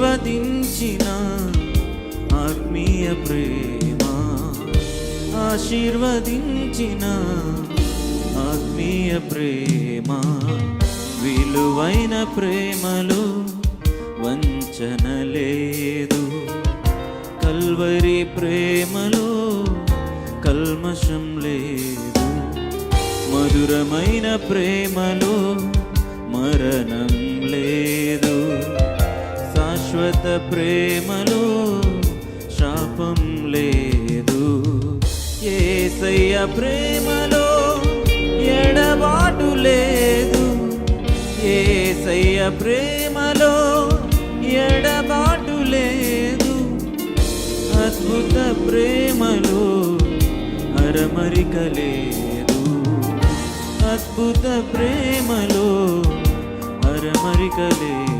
ఆశీర్వదించిన ఆత్మీయ ప్రేమ, ఆశీర్వదించిన ఆత్మీయ ప్రేమ, విలువైన ప్రేమలో వంచన లేదు. కల్వరి ప్రేమలో కల్మషం లేదు. మధురమైన ప్రేమలో మరణం లేదు. శాశ్వత ప్రేమలో శాపం లేదు. యేసయ్య ప్రేమలో ఎడబాటు లేదు. యేసయ్య ప్రేమలో ఎడబాటు లేదు. అద్భుత ప్రేమలో అరమరిక లేదు. అద్భుత ప్రేమలో అరమరిక లేదు.